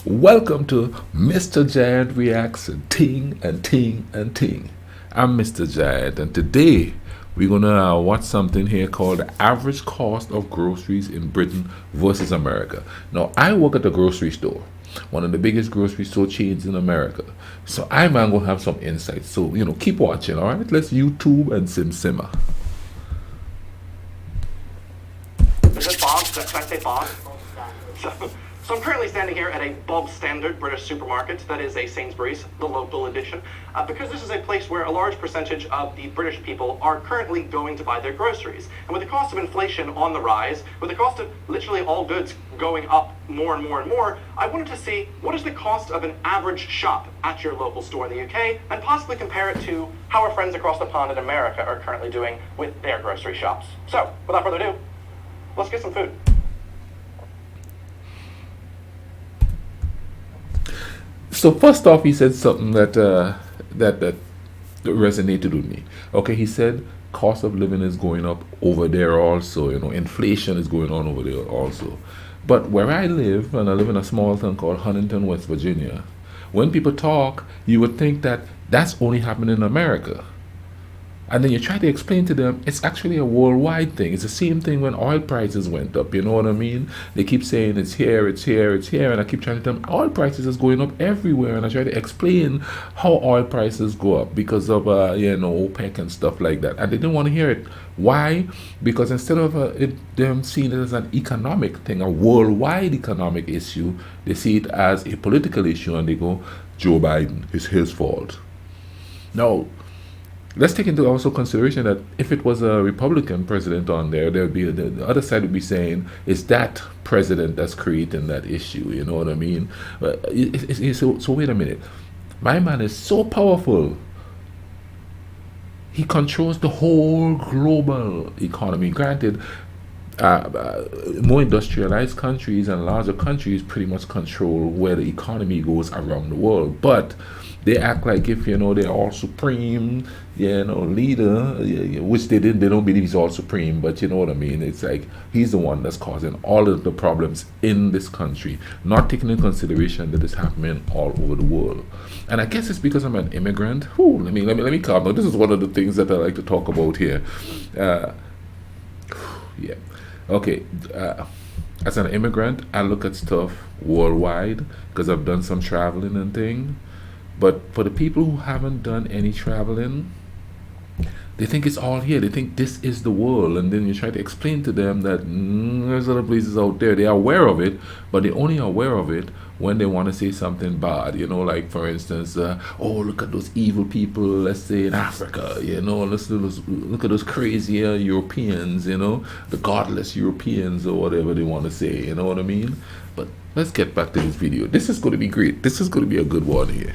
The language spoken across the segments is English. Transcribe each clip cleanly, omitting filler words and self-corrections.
Welcome to Mr. Giant Reacts Ting and Ting and Ting. I'm Mr. Giant, and today we're gonna watch something here called the average cost of groceries in Britain versus America. Now, I work at a grocery store, one of the biggest grocery store chains in America. So I'm gonna have some insights. So keep watching. All right, let's YouTube and simmer. Is it Bob? Can I say Bob? So I'm currently standing here at a Bob Standard British supermarket, that is a Sainsbury's, the local edition, because this is a place where a large percentage of the British people are currently going to buy their groceries. And with the cost of inflation on the rise, with the cost of literally all goods going up more and more and more, I wanted to see what is the cost of an average shop at your local store in the UK, and possibly compare it to how our friends across the pond in America are currently doing with their grocery shops. So, without further ado, let's get some food. So first off, he said something that resonated with me. Okay, he said cost of living is going up over there also. Inflation is going on over there also. But where I live, and I live in a small town called Huntington, West Virginia, when people talk, you would think that that's only happening in America. And then you try to explain to them it's actually a worldwide thing. It's the same thing when oil prices went up. You know what I mean? They keep saying it's here, it's here, it's here. And I keep trying to tell them oil prices is going up everywhere. And I try to explain how oil prices go up because of, OPEC and stuff like that. And they didn't want to hear it. Why? Because instead of them seeing it as an economic thing, a worldwide economic issue, they see it as a political issue. And they go, Joe Biden, it's his fault. Now, let's take into also consideration that if it was a Republican president on there, there would be the other side would be saying it's that president that's creating that issue. You know what I mean? But so wait a minute. My man is so powerful. He controls the whole global economy. Granted, more industrialized countries and larger countries pretty much control where the economy goes around the world, but they act like if they're all supreme, leader, which they didn't. They don't believe he's all supreme, but you know what I mean. It's like he's the one that's causing all of the problems in this country, not taking into consideration that it's happening all over the world. And I guess it's because I'm an immigrant. Let me calm down. This is one of the things that I like to talk about here. Yeah. Okay. As an immigrant, I look at stuff worldwide because I've done some traveling and thing. But for the people who haven't done any traveling, they think it's all here. They think this is the world. And then you try to explain to them that there's other places out there. They are aware of it, but they're only aware of it when they want to say something bad. Like, for instance, oh, look at those evil people, let's say in Africa. Look at those crazy Europeans, the godless Europeans or whatever they want to say. You know what I mean? But let's get back to this video. This is going to be great. This is going to be a good one here.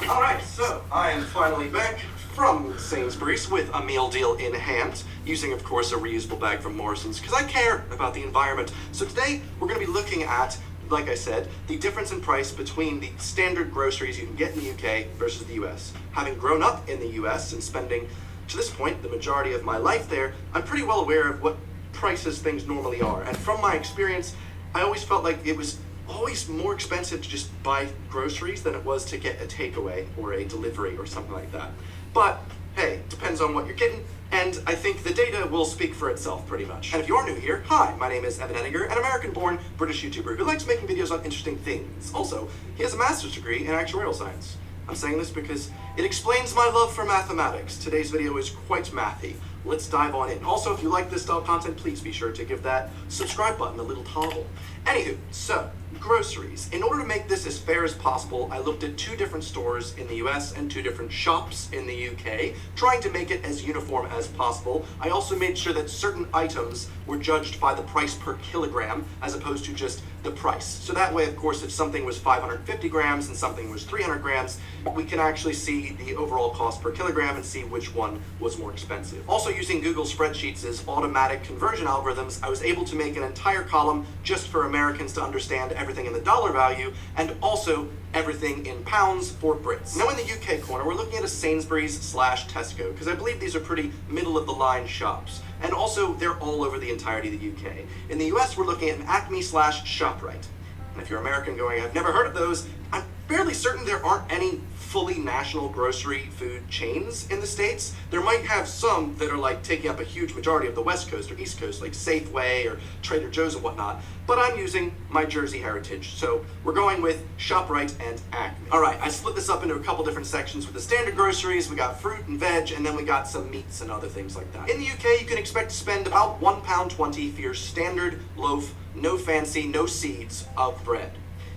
Alright, so I am finally back from Sainsbury's with a meal deal in hand, using, of course, a reusable bag from Morrison's, because I care about the environment. So today, we're going to be looking at, like I said, the difference in price between the standard groceries you can get in the UK versus the US. Having grown up in the US and spending, to this point, the majority of my life there, I'm pretty well aware of what prices things normally are. And from my experience, I always felt like it was always more expensive to just buy groceries than it was to get a takeaway or a delivery or something like that. But hey, depends on what you're getting, and I think the data will speak for itself pretty much. And if you are new here, hi, my name is Evan Henninger, an American-born British YouTuber who likes making videos on interesting things. Also, he has a master's degree in actuarial science. I'm saying this because it explains my love for mathematics. Today's video is quite mathy. Let's dive on in. Also, if you like this style of content, please be sure to give that subscribe button a little toggle. Anywho, so, groceries. In order to make this as fair as possible, I looked at 2 different stores in the US and 2 different shops in the UK, trying to make it as uniform as possible. I also made sure that certain items were judged by the price per kilogram, as opposed to just the price. So that way, of course, if something was 550 grams and something was 300 grams, we can actually see the overall cost per kilogram and see which one was more expensive. Also, using Google spreadsheets as automatic conversion algorithms, I was able to make an entire column just for Americans to understand everything in the dollar value, and also everything in pounds for Brits. Now in the UK corner, we're looking at a Sainsbury's slash Tesco, because I believe these are pretty middle of the line shops. And also, they're all over the entirety of the UK. In the US, we're looking at an Acme slash ShopRite. And if you're American going, I've never heard of those, I'm fairly certain there aren't any fully national grocery food chains in the States. There might have some that are like taking up a huge majority of the West Coast or East Coast, like Safeway or Trader Joe's and whatnot, but I'm using my Jersey heritage. So we're going with ShopRite and Acme. All right, I split this up into a couple different sections. With the standard groceries, we got fruit and veg, and then we got some meats and other things like that. In the UK, you can expect to spend about £1.20 for your standard loaf, no fancy, no seeds of bread.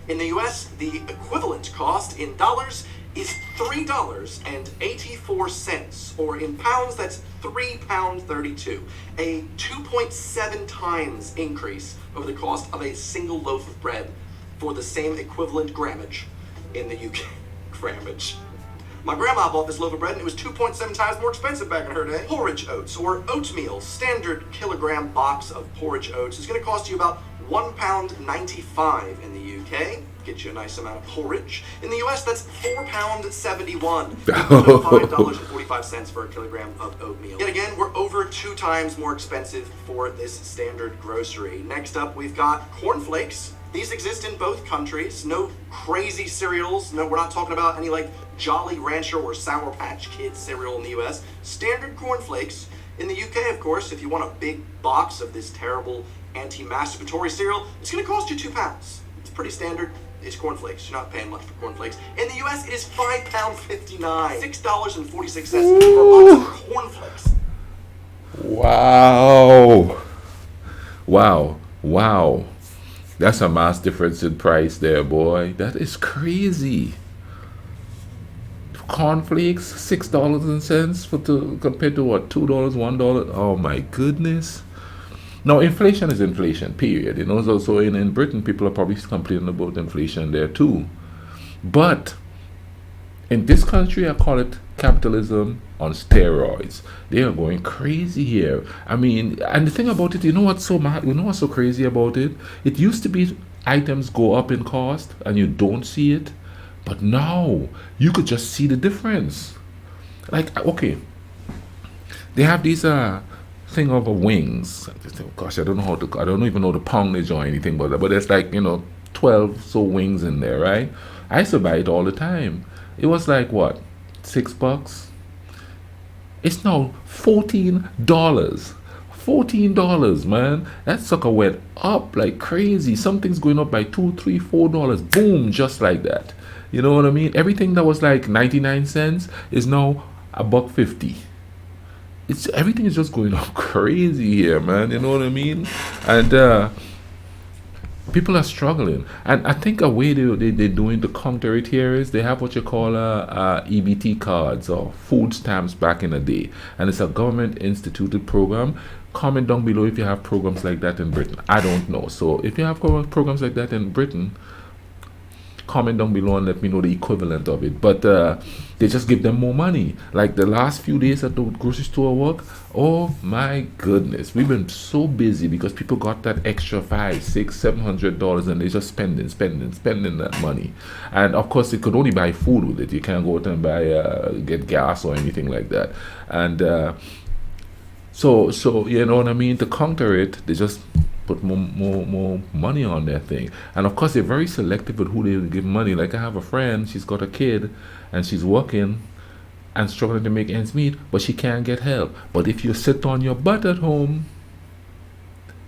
In the US, the equivalent cost in dollars is $3.84, or in pounds, that's £3.32, a 2.7 times increase over the cost of a single loaf of bread for the same equivalent grammage in the UK. Grammage. My grandma bought this loaf of bread and it was 2.7 times more expensive back in her day. Porridge oats, or oatmeal, standard kilogram box of porridge oats is going to cost you about £1.95 in the UK. Get you a nice amount of porridge. In the US, that's £4.71. $5.45 for a kilogram of oatmeal. Yet again, we're over 2 times more expensive for this standard grocery. Next up, we've got cornflakes. These exist in both countries. No crazy cereals. No, we're not talking about any like Jolly Rancher or Sour Patch Kids cereal in the US. Standard cornflakes. In the UK, of course, if you want a big box of this terrible anti-masturbatory cereal, it's going to cost you £2. It's pretty standard. It's cornflakes. You're not paying much for cornflakes. In the US, it is £5.59. $6.46 for a box of cornflakes. Wow. Wow. Wow. That's a mass difference in price there, boy. That is crazy. Cornflakes, $6 compared to what, $2, $1? Oh my goodness. Now, inflation is inflation, period. So in Britain, people are probably complaining about inflation there too. But in this country, I call it capitalism on steroids. They are going crazy here. I mean, and the thing about it, you know what's so mad? You know what's so crazy about it? It used to be items go up in cost and you don't see it, but now you could just see the difference. Like, okay, they have these thing of wings. Gosh, I don't even know the poundage or anything, but it's like 12 so wings in there, right? I used to buy it all the time. It was like what, $6? It's now $14. $14, man. That sucker went up like crazy. Something's going up by $2, $3, $4. Boom, just like that. You know what I mean? Everything that was like 99 cents is now $1.50. Everything is just going up crazy here, man. You know what I mean? And people are struggling. And I think a way they're doing to counter it here is they have what you call EBT cards or food stamps back in the day. And it's a government instituted program. Comment down below if you have programs like that in Britain. I don't know. So if you have programs like that in Britain, comment down below and let me know the equivalent of it. But they just give them more money. Like the last few days at the grocery store work, oh my goodness, we've been so busy because people got that extra $500, $600, $700 and they just spending that money. And of course, they could only buy food with it. You can't go out and buy get gas or anything like that. And so you know what I mean. To counter it, they just put more money on their thing. And of course, they're very selective with who they give money. Like I have a friend, she's got a kid and she's working and struggling to make ends meet, but she can't get help. But if you sit on your butt at home,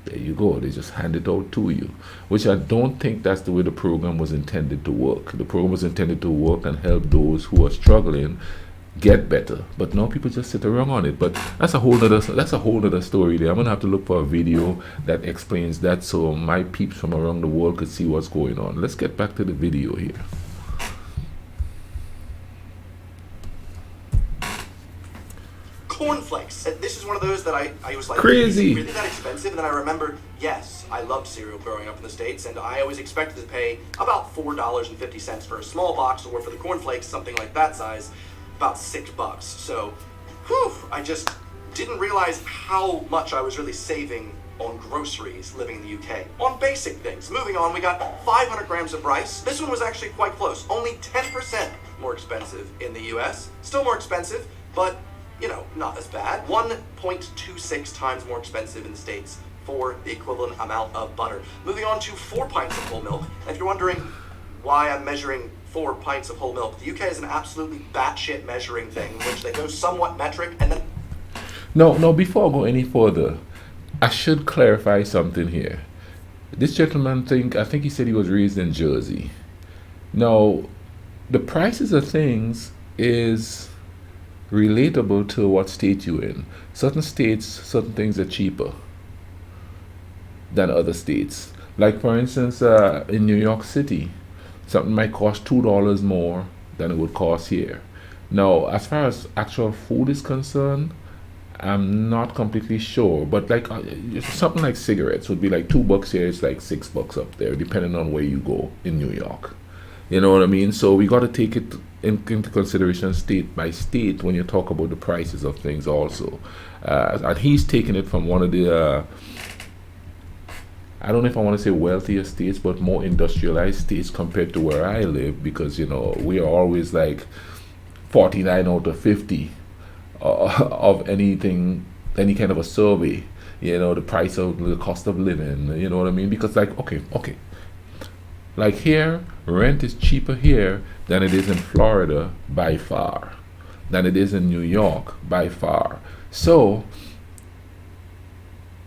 there you go, they just hand it out to you, which I don't think that's the way the program was intended to work. The program was intended to work and help those who are struggling get better, but now people just sit around on it. But that's a whole other story there. I'm gonna have to look for a video that explains that so my peeps from around the world could see what's going on. Let's get back to the video here. Cornflakes. This is one of those that I was like, crazy. Is it really that expensive? And then I remember, yes, I loved cereal growing up in the States, and I always expected to pay about $4.50 for a small box, or for the cornflakes, something like that size, about $6. So, I just didn't realize how much I was really saving on groceries living in the UK. On basic things. Moving on, we got 500 grams of rice. This one was actually quite close. Only 10% more expensive in the US. Still more expensive, but, not as bad. 1.26 times more expensive in the States for the equivalent amount of butter. Moving on to 4 pints of whole milk. And if you're wondering why I'm measuring 4 pints of whole milk, the UK is an absolutely batshit measuring thing, in which they go somewhat metric and then. No, no, before I go any further, I should clarify something here. This gentleman I think he said he was raised in Jersey. Now, the prices of things is relatable to what state you're in. Certain states, certain things are cheaper than other states. Like for instance, in New York City, something might cost $2 more than it would cost here. Now, as far as actual food is concerned, I'm not completely sure, but like something like cigarettes would be like $2 here. It's like $6 up there, depending on where you go in New York. You know what I mean? So we got to take it into consideration state by state when you talk about the prices of things also. And he's taking it from one of the I don't know if I want to say wealthier states, but more industrialized states compared to where I live, because we are always like 49 out of 50 of anything, any kind of a survey. The price of the cost of living. You know what I mean? Because like okay, like here, rent is cheaper here than it is in Florida by far, than it is in New York by far. So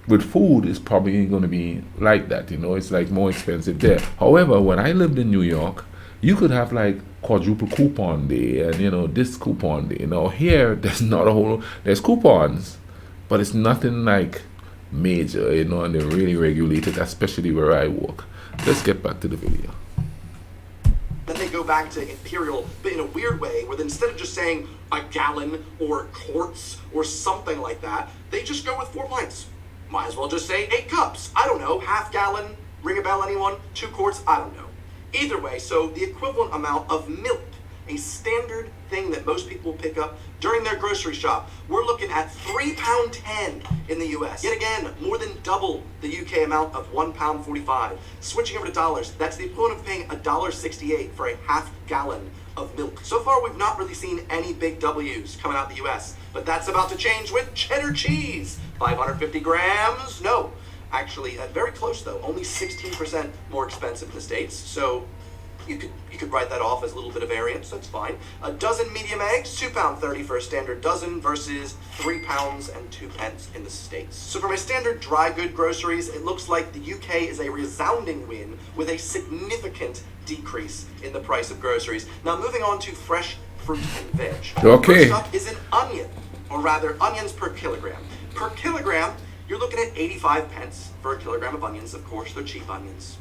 with food, it's probably going to be like that. It's like more expensive there. However, when I lived in New York, you could have like quadruple coupon day and this coupon day. Here there's not a whole. There's coupons, but it's nothing like major. And they're really regulated, especially where I work. Let's get back to the video. Then they go back to imperial, but in a weird way, where instead of just saying a gallon or quarts or something like that, they just go with 4 pints. Might as well just say 8 cups. I don't know, half gallon, ring a bell anyone? 2 quarts, I don't know. Either way, so the equivalent amount of milk, a standard thing that most people pick up during their grocery shop, we're looking at £3.10 in the US. Yet again, more than double the UK amount of £1.45. Switching over to dollars, that's the equivalent of paying $1.68 for a half gallon of milk. So far, we've not really seen any big W's coming out of the US, but that's about to change with cheddar cheese. 550 grams? No. Actually, very close though. Only 16% more expensive in the States. So you could write that off as a little bit of variance. That's fine. A dozen medium eggs, £2.30 for a standard dozen versus £3.02 in the States. So for my standard dry good groceries, it looks like the UK is a resounding win with a significant decrease in the price of groceries. Now moving on to fresh fruit and veg. Okay. First up is an onion, or rather onions per kilogram. Per kilogram, you're looking at 85 pence for a kilogram of onions. Of course, they're cheap onions.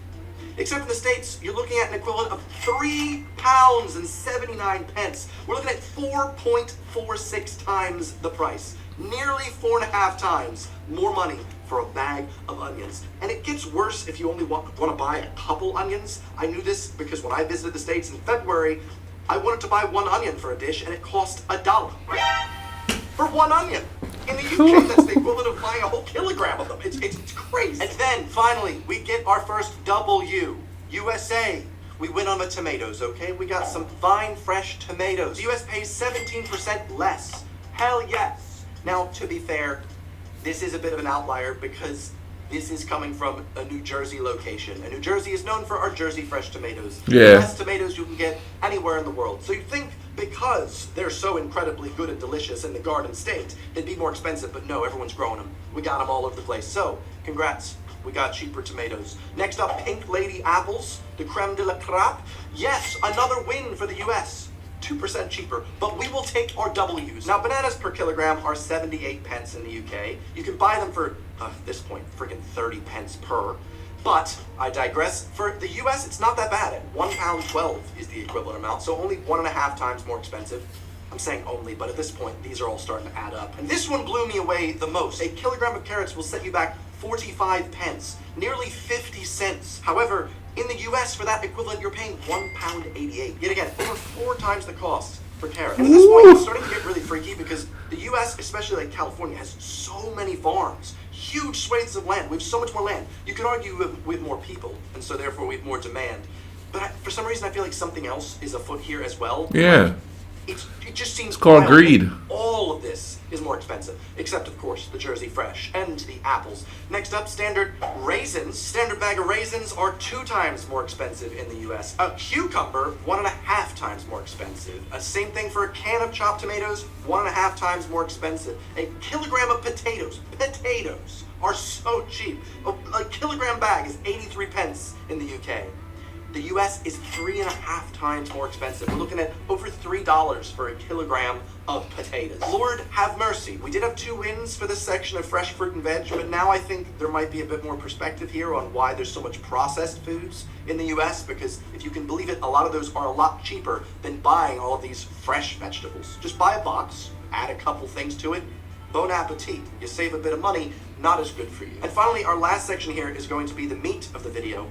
Except in the States, you're looking at an equivalent of £3.79. We're looking at 4.46 times the price. Nearly 4.5 times more money for a bag of onions. And it gets worse if you only want to buy a couple onions. I knew this because when I visited the States in February, I wanted to buy 1 onion for a dish, and it cost $1 for 1 onion. In the UK, that's the equivalent of buying a whole kilogram of them. It's crazy. And then, finally, we get our first W. USA. We win on the tomatoes, okay? We got some fine, fresh tomatoes. The US pays 17% less. Hell yes. Now, to be fair, this is a bit of an outlier because this is coming from a New Jersey location. And New Jersey is known for our Jersey fresh tomatoes. Yeah. The best tomatoes you can get anywhere in the world. So you think because they're so incredibly good and delicious in the Garden State, they'd be more expensive, but no, everyone's growing them. We got them all over the place. So, congrats. We got cheaper tomatoes. Next up, Pink Lady apples, the creme de la crap. Yes, another win for the US. 2% cheaper, but we will take our W's. Now, bananas per kilogram are 78 pence in the UK. You can buy them for, at this point, friggin' 30 pence per. But, I digress, for the US, it's not that bad. At £1.12 is the equivalent amount, so only 1.5 times more expensive. I'm saying only, but at this point, these are all starting to add up. And this one blew me away the most. A kilogram of carrots will set you back 45 pence, nearly 50 cents. However, in the US, for that equivalent, you're paying £1.88. Yet again, over 4 times the cost for carrots. And at this point, it's starting to get really freaky because the US, especially like California, has so many farms. Huge swathes of land. We have so much more land. You could argue we have more people, and so therefore we have more demand. But for some reason, I feel like something else is afoot here as well. Yeah. It just seems It's called wild. greed. All all of this is more expensive, except of course the Jersey Fresh and the apples. Next up, standard raisins. Standard bag of raisins are 2 times more expensive in the US. A cucumber, 1.5 times more expensive. Same thing for a can of chopped tomatoes, 1.5 times more expensive. A kilogram of potatoes are so cheap. A kilogram bag is 83 pence in the UK. The US is 3.5 times more expensive. We're looking at over $3 for a kilogram of potatoes. Lord have mercy. We did have 2 wins for this section of fresh fruit and veg, but now I think there might be a bit more perspective here on why there's so much processed foods in the US, because if you can believe it, a lot of those are a lot cheaper than buying all of these fresh vegetables. Just buy a box, add a couple things to it, bon appetit. You save a bit of money, not as good for you. And finally, our last section here is going to be the meat of the video.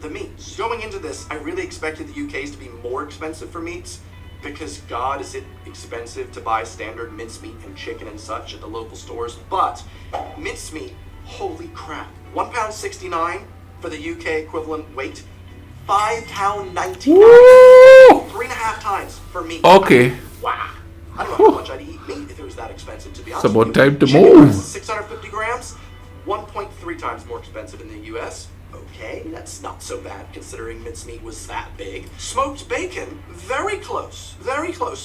The meats. Going into this, I really expected the UK's to be more expensive for meats, because God, is it expensive to buy standard mincemeat and chicken and such at the local stores. But mincemeat, holy crap, £1.69 for the UK equivalent weight, £5.99, Woo! 3.5 times for meat. Okay. Wow. I don't know how much I'd eat meat if it was that expensive, to be honest. It's about with you. time to Chicken move. breast, 650 grams, 1.3 times more expensive in the US. Okay, that's not so bad considering mincemeat was that big. Smoked bacon, very close,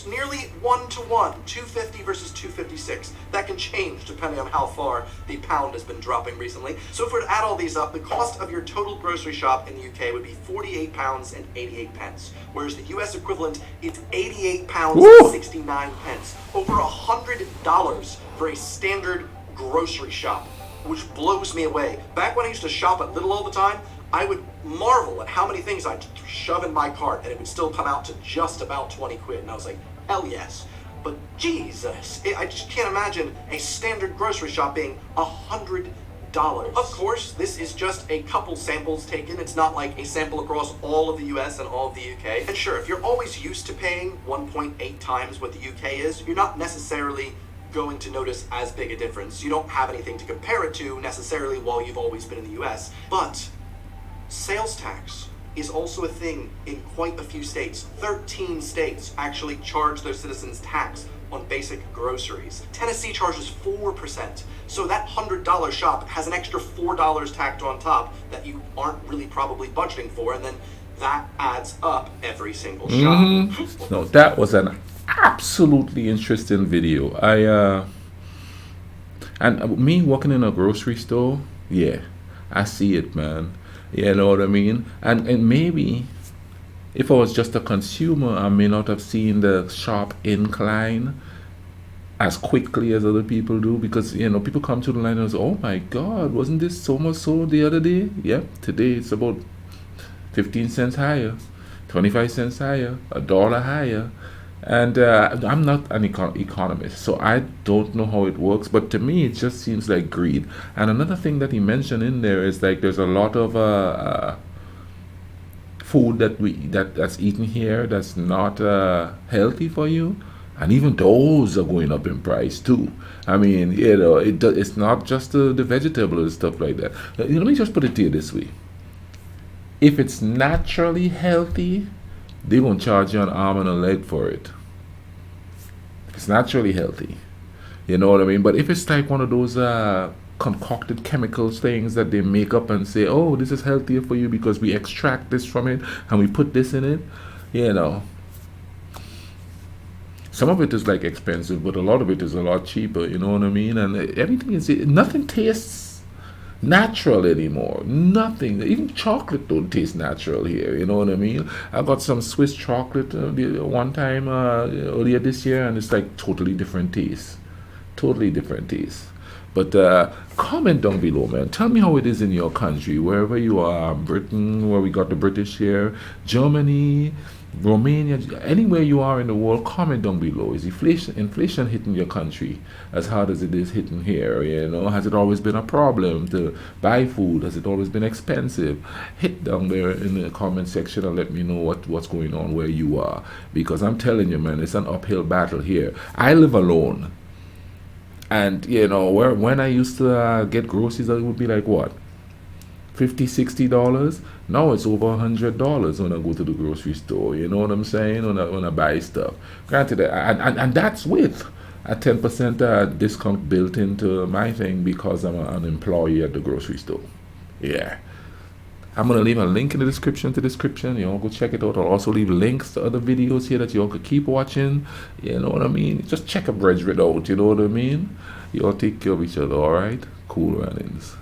nearly 1-to-1, 250 versus 256. That can change depending on how far the pound has been dropping recently. So if we were to add all these up, the cost of your total grocery shop in the UK would be £48 and 88 pence, whereas the US equivalent is £88 and 69 pence. Over $100 for a standard grocery shop, which blows me away. Back when I used to shop at Lidl all the time, I would marvel at how many things I'd shove in my cart and it would still come out to just about 20 quid. And I was like, hell yes. But Jesus, I just can't imagine a standard grocery shop being $100. Of course, this is just a couple samples taken. It's not like a sample across all of the US and all of the UK. And sure, if you're always used to paying 1.8 times what the UK is, you're not necessarily going to notice as big a difference. You don't have anything to compare it to necessarily while you've always been in the US. But sales tax is also a thing in quite a few states. 13 states actually charge their citizens tax on basic groceries. Tennessee charges 4%. So that $100 shop has an extra $4 tacked on top that you aren't really probably budgeting for, and then that adds up every single shop. No, that was an absolutely interesting video. And me walking in a grocery store, yeah, I see it, man. You know what I mean? And maybe if I was just a consumer, I may not have seen the sharp incline as quickly as other people do, because people come to the line and say, oh my God, wasn't this so much so the other day? Yep, today it's about 15 cents higher, 25 cents higher, $1 higher. And I'm not an economist, so I don't know how it works, but to me it just seems like greed. And another thing that he mentioned in there is like there's a lot of food that's eaten here that's not healthy for you, and even those are going up in price too. I mean, it's not just the vegetables and stuff like that. Let me just put it to you this way: if it's naturally healthy, they won't charge you an arm and a leg for it. It's naturally healthy. You know what I mean? But if it's like one of those concocted chemicals things that they make up and say, oh, this is healthier for you because we extract this from it and we put this in it, some of it is like expensive, but a lot of it is a lot cheaper, you know what I mean? And nothing tastes natural anymore. Nothing. Even chocolate don't taste natural here, you know what I mean? I got some Swiss chocolate one time earlier this year, and it's like totally different taste. But comment down below, man. Tell me how it is in your country, wherever you are. Britain, where we got the British here, Germany, Romania, anywhere you are in the world. Comment down below. Is inflation hitting your country as hard as it is hitting here? Has it always been a problem to buy food? Has it always been expensive? Hit down there in the comment section and let me know what's going on where you are, because I'm telling you, man, it's an uphill battle here. I live alone, and when I used to get groceries, it would be like what, $50-$60. Now it's over $100 when I go to the grocery store. You know what I'm saying? When I buy stuff. Granted, and that's with a 10% discount built into my thing because I'm an employee at the grocery store. Yeah. I'm gonna leave a link in the description to description. You all go check it out. I'll also leave links to other videos here that you all could keep watching. You know what I mean? Just check a bridge out. You know what I mean? You all take care of each other. All right. Cool runnings.